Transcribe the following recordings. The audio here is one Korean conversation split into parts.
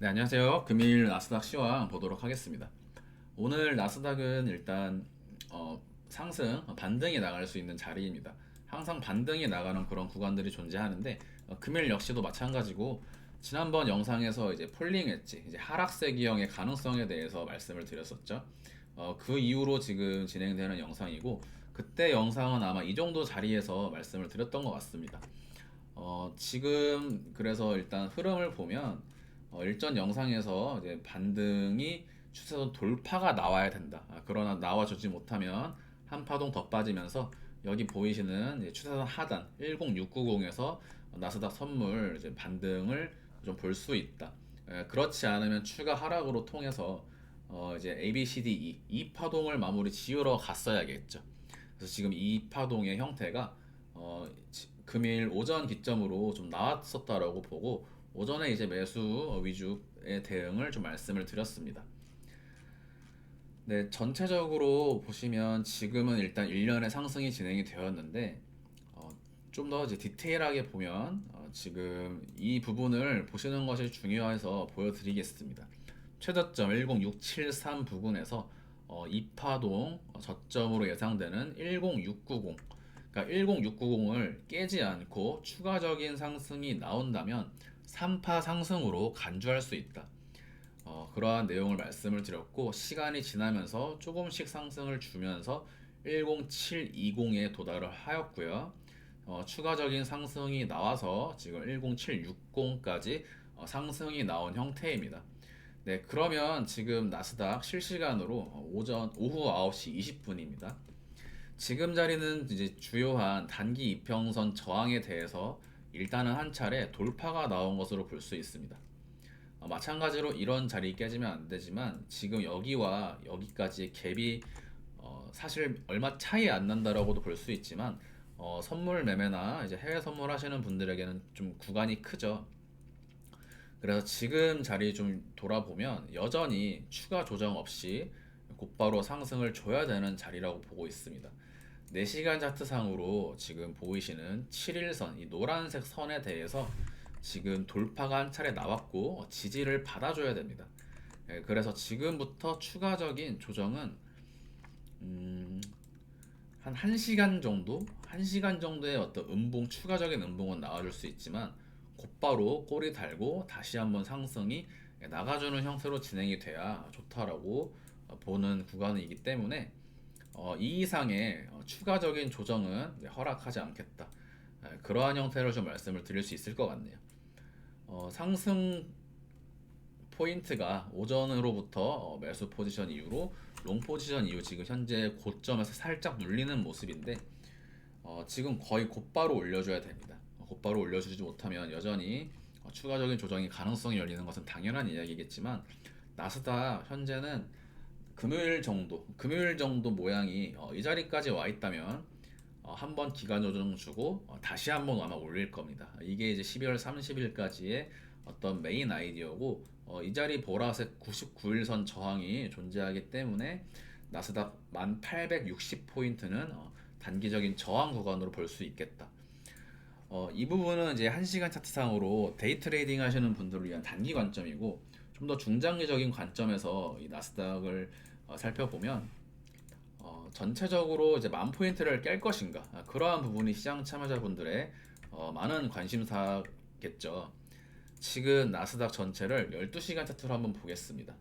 네, 안녕하세요. 금일 나스닥 시황 보도록 하겠습니다. 오늘 나스닥은 일단 상승, 반등이 나갈 수 있는 자리입니다. 항상 반등이 나가는 그런 구간들이 존재하는데 금일 역시도 마찬가지고 지난번 영상에서 이제 폴링 엣지, 이제 하락세 기형의 가능성에 대해서 말씀을 드렸었죠. 그 이후로 지금 진행되는 영상이고 그때 영상은 아마 이 정도 자리에서 말씀을 드렸던 것 같습니다. 지금 그래서 일단 흐름을 보면 일전 영상에서 이제 반등이 추세선 돌파가 나와야 된다. 그러나 나와주지 못하면 한 파동 더 빠지면서 여기 보이시는 이제 추세선 하단 10690에서 나스닥 선물 이제 반등을 좀 볼 수 있다. 그렇지 않으면 추가 하락으로 통해서 이제 ABCDE 이 파동을 마무리 지으러 갔어야겠죠. 그래서 지금 이 파동의 형태가 금일 오전 기점으로 좀 나왔었다라고 보고 오전에 이제 매수 위주의 대응을 좀 말씀을 드렸습니다. 네, 전체적으로 보시면 지금은 일단 일련의 상승이 진행이 되었는데 좀 더 이제 디테일하게 보면 지금 이 부분을 보시는 것이 중요해서 보여드리겠습니다. 최저점 10673 부근에서 이파동 저점으로 예상되는 10690, 그러니까 10690을 깨지 않고 추가적인 상승이 나온다면 3파 상승으로 간주할 수 있다. 그러한 내용을 말씀을 드렸고 시간이 지나면서 조금씩 상승을 주면서 10720에 도달을 하였고요. 추가적인 상승이 나와서 지금 10760까지 상승이 나온 형태입니다. 네, 그러면 지금 나스닥 실시간으로 오후 9시 20분입니다. 지금 자리는 이제 주요한 단기 이평선 저항에 대해서 일단은 한 차례 돌파가 나온 것으로 볼 수 있습니다. 마찬가지로 이런 자리 깨지면 안 되지만 지금 여기와 여기까지의 갭이 사실 얼마 차이 안 난다라고도 볼 수 있지만 선물 매매나 이제 해외 선물 하시는 분들에게는 좀 구간이 크죠. 그래서 지금 자리 좀 돌아보면 여전히 추가 조정 없이 곧바로 상승을 줘야 되는 자리라고 보고 있습니다. 4시간 차트상으로 지금 보이시는 7일선, 이 노란색 선에 대해서 지금 돌파가 한 차례 나왔고 지지를 받아줘야 됩니다. 그래서 지금부터 추가적인 조정은 한 1시간 정도? 1시간 정도의 어떤 추가적인 음봉은 나와줄 수 있지만 곧바로 꼬리 달고 다시 한번 상승이 나가주는 형태로 진행이 돼야 좋다라고 보는 구간이기 때문에 이 이상의 추가적인 조정은 허락하지 않겠다. 그러한 형태로 좀 말씀을 드릴 수 있을 것 같네요. 상승 포인트가 오전으로부터 매수 포지션 이후로 롱 포지션 이후 지금 현재 고점에서 살짝 눌리는 모습인데 지금 거의 곧바로 올려줘야 됩니다. 곧바로 올려주지 못하면 여전히 추가적인 조정이 가능성이 열리는 것은 당연한 이야기겠지만 나스닥 현재는 금요일 정도 모양이 이 자리까지 와 있다면 한번 기간 조정 주고 다시 한번 아마 올릴 겁니다. 이게 이제 12월 30일까지의 어떤 메인 아이디어고 이 자리 보라색 99일선 저항이 존재하기 때문에 나스닥 1860포인트는 단기적인 저항 구간으로 볼 수 있겠다. 이 부분은 이제 1시간 차트상으로 데이 트레이딩 하시는 분들을 위한 단기 관점이고 좀 더 중장기적인 관점에서 이 나스닥을 살펴보면 전체적으로 이제 만 포인트를 깰 것인가 그러한 부분이 시장 참여자분들의 많은 관심사겠죠. 지금 나스닥 전체를 12시간 차트로 한번 보겠습니다.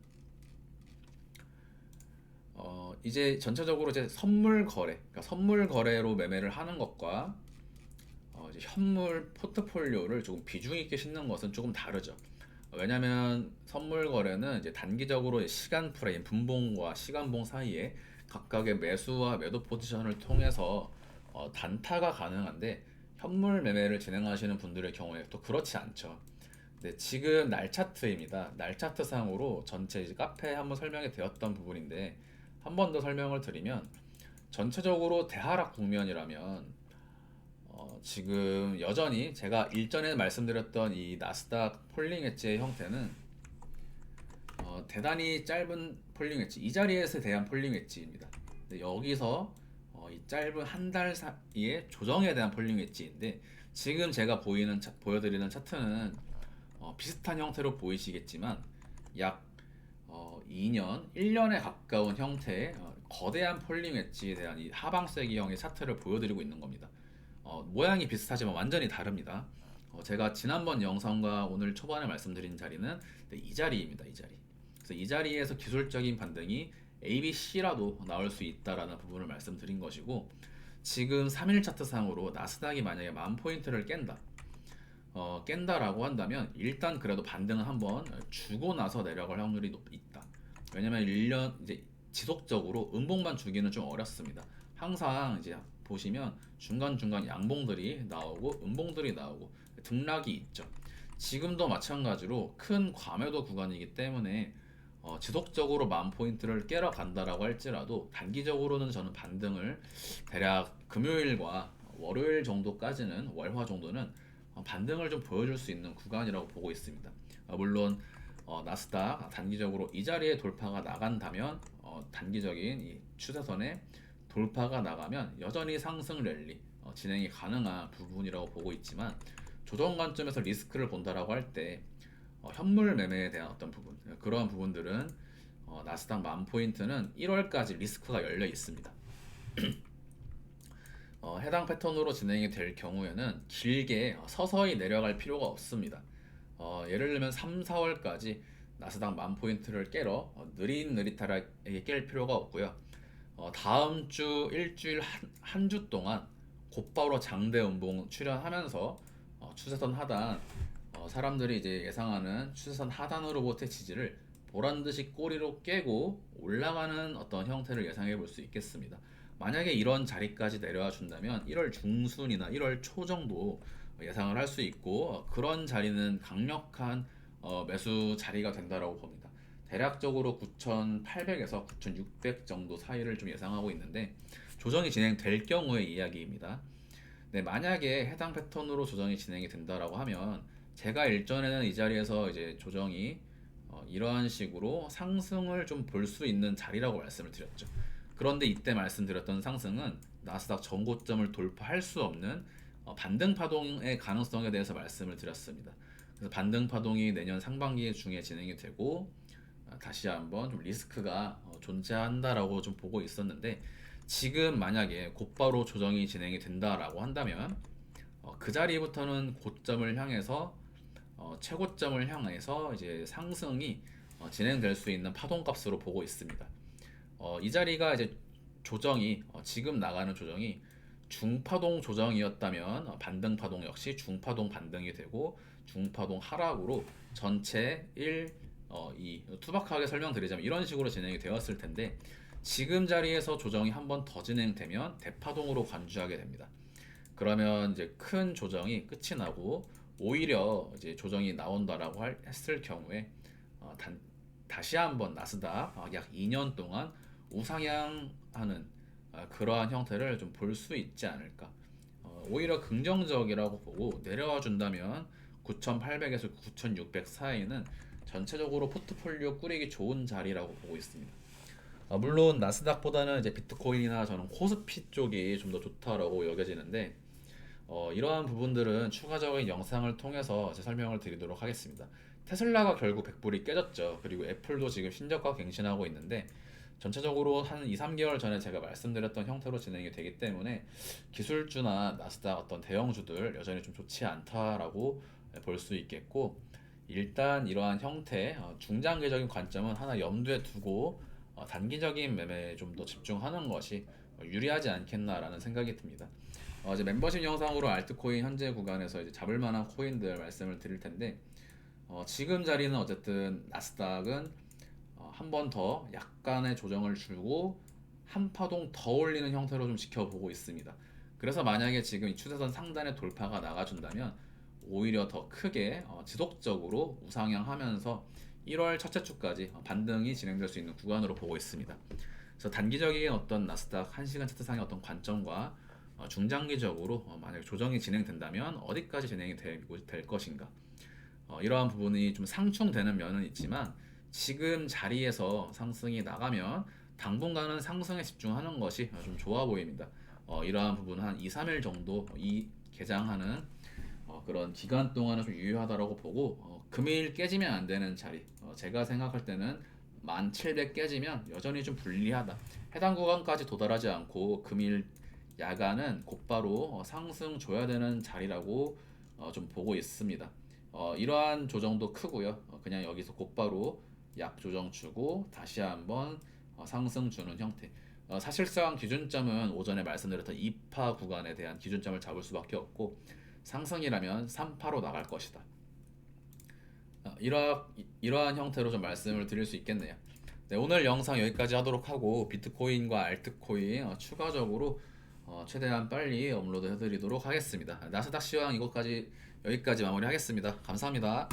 이제 전체적으로 이제 선물 거래, 그러니까 선물 거래로 매매를 하는 것과 이제 현물 포트폴리오를 조금 비중 있게 싣는 것은 조금 다르죠. 왜냐하면 선물 거래는 이제 단기적으로 시간 프레임, 분봉과 시간봉 사이에 각각의 매수와 매도 포지션을 통해서 단타가 가능한데 현물 매매를 진행하시는 분들의 경우에 또 그렇지 않죠. 네, 지금 날 차트입니다. 날 차트상으로 전체 이제 카페에 한번 설명이 되었던 부분인데 한 번 더 설명을 드리면 전체적으로 대하락 국면이라면 지금 여전히 제가 일전에 말씀드렸던 이 나스닥 폴링 엣지의 형태는 대단히 짧은 폴링 엣지, 이 자리에서 대한 폴링 엣지입니다. 여기서 이 짧은 한 달 사이에 조정에 대한 폴링 엣지인데 지금 제가 보여드리는 차트는 비슷한 형태로 보이시겠지만 약 2년, 1년에 가까운 형태의 거대한 폴링 웨지에 대한 이 하방세기형의 차트를 보여드리고 있는 겁니다. 모양이 비슷하지만 완전히 다릅니다. 제가 지난번 영상과 오늘 초반에 말씀드린 자리는 이 자리입니다. 이 자리. 그래서 이 자리에서 기술적인 반등이 A, B, C라도 나올 수 있다라는 부분을 말씀드린 것이고, 지금 3일 차트상으로 나스닥이 만약에 10,000포인트를 깬다라고 한다면 일단 그래도 반등은 한번 주고 나서 내려갈 확률이 있다. 왜냐면 1년 이제 지속적으로 음봉만 주기는 좀 어렵습니다. 항상 이제 보시면 중간중간 양봉들이 나오고 음봉들이 나오고 등락이 있죠. 지금도 마찬가지로 큰 과매도 구간이기 때문에 지속적으로 10,000포인트를 깨러 간다라고 할지라도 단기적으로는 저는 반등을 대략 금요일과 월요일 정도까지는, 월화 정도는 반등을 좀 보여줄 수 있는 구간이라고 보고 있습니다. 물론 나스닥 단기적으로 이 자리에 돌파가 나간다면, 단기적인 이 추세선에 돌파가 나가면 여전히 상승 랠리 진행이 가능한 부분이라고 보고 있지만, 조정 관점에서 리스크를 본다라고 할 때 현물 매매에 대한 어떤 부분, 그러한 부분들은 나스닥 10,000포인트는 1월까지 리스크가 열려 있습니다. 해당 패턴으로 진행이 될 경우에는 길게 서서히 내려갈 필요가 없습니다. 예를 들면 3, 4월까지 나스닥 10,000포인트를 깨러 느릿느릿하게 깰 필요가 없고요. 다음 주 일주일 한 주 동안 곧바로 장대 음봉 출현하면서 추세선 하단, 사람들이 이제 예상하는 추세선 하단으로부터의 지지를 보란듯이 꼬리로 깨고 올라가는 어떤 형태를 예상해 볼 수 있겠습니다. 만약에 이런 자리까지 내려와 준다면 1월 중순이나 1월 초 정도 예상을 할 수 있고, 그런 자리는 강력한 매수 자리가 된다라고 봅니다. 대략적으로 9,800에서 9,600 정도 사이를 좀 예상하고 있는데, 조정이 진행될 경우의 이야기입니다. 네, 만약에 해당 패턴으로 조정이 진행이 된다라고 하면 제가 일전에는 이 자리에서 이제 조정이 이러한 식으로 상승을 좀 볼 수 있는 자리라고 말씀을 드렸죠. 그런데 이때 말씀드렸던 상승은 나스닥 전고점을 돌파할 수 없는 반등 파동의 가능성에 대해서 말씀을 드렸습니다. 그래서 반등 파동이 내년 상반기 중에 진행이 되고, 다시 한번 좀 리스크가 존재한다라고 좀 보고 있었는데, 지금 만약에 곧바로 조정이 진행이 된다라고 한다면 그 자리부터는 고점을 향해서, 최고점을 향해서 이제 상승이 진행될 수 있는 파동값으로 보고 있습니다. 이 자리가 이제 조정이 지금 나가는 조정이 중파동 조정이었다면 반등 파동 역시 중파동 반등이 되고, 중파동 하락으로 전체 1, 2 투박하게 설명드리자면 이런 식으로 진행이 되었을 텐데, 지금 자리에서 조정이 한 번 더 진행되면 대파동으로 간주하게 됩니다. 그러면 이제 큰 조정이 끝이 나고 오히려 이제 조정이 나온다라고 했을 경우에 다시 한번 나스닥 약 2년 동안 우상향하는 그러한 형태를 좀 볼 수 있지 않을까. 오히려 긍정적이라고 보고, 내려와 준다면 9,800에서 9,600 사이는 전체적으로 포트폴리오 꾸리기 좋은 자리라고 보고 있습니다. 물론 나스닥보다는 이제 비트코인이나 저는 코스피 쪽이 좀 더 좋다라고 여겨지는데, 이러한 부분들은 추가적인 영상을 통해서 제 설명을 드리도록 하겠습니다. 테슬라가 결국 100불이 깨졌죠. 그리고 애플도 지금 신저가 갱신하고 있는데, 전체적으로 한 2, 3개월 전에 제가 말씀드렸던 형태로 진행이 되기 때문에 기술주나 나스닥 어떤 대형주들 여전히 좀 좋지 않다라고 볼 수 있겠고, 일단 이러한 형태 중장기적인 관점은 하나 염두에 두고 단기적인 매매에 좀 더 집중하는 것이 유리하지 않겠나라는 생각이 듭니다. 이제 멤버십 영상으로 알트코인 현재 구간에서 이제 잡을 만한 코인들 말씀을 드릴 텐데, 지금 자리는 어쨌든 나스닥은 한 번 더 약간의 조정을 주고 한 파동 더 올리는 형태로 좀 지켜보고 있습니다. 그래서 만약에 지금 이 추세선 상단에 돌파가 나가준다면 오히려 더 크게 지속적으로 우상향하면서 1월 첫째 주까지 반등이 진행될 수 있는 구간으로 보고 있습니다. 그래서 단기적인 어떤 나스닥 1시간 차트상의 어떤 관점과 중장기적으로 만약 조정이 진행된다면 어디까지 진행이 될 것인가, 이러한 부분이 좀 상충되는 면은 있지만, 지금 자리에서 상승이 나가면 당분간은 상승에 집중하는 것이 좀 좋아 보입니다. 이러한 부분은 한 2, 3일 정도 이 개장하는 그런 기간 동안은 좀 유효하다고 보고, 금일 깨지면 안 되는 자리. 제가 생각할 때는 1700 깨지면 여전히 좀 불리하다. 해당 구간까지 도달하지 않고 금일 야간은 곧바로 상승 줘야 되는 자리라고 좀 보고 있습니다. 이러한 조정도 크고요. 그냥 여기서 곧바로 약 조정 주고 다시 한번 상승 주는 형태. 사실상 기준점은 오전에 말씀드렸던 2파 구간에 대한 기준점을 잡을 수밖에 없고 상승이라면 3파로 나갈 것이다. 이러한 형태로 좀 말씀을 드릴 수 있겠네요. 네, 오늘 영상 여기까지 하도록 하고 비트코인과 알트코인 추가적으로 최대한 빨리 업로드 해드리도록 하겠습니다. 나스닥 시황 이것까지 여기까지 마무리하겠습니다. 감사합니다.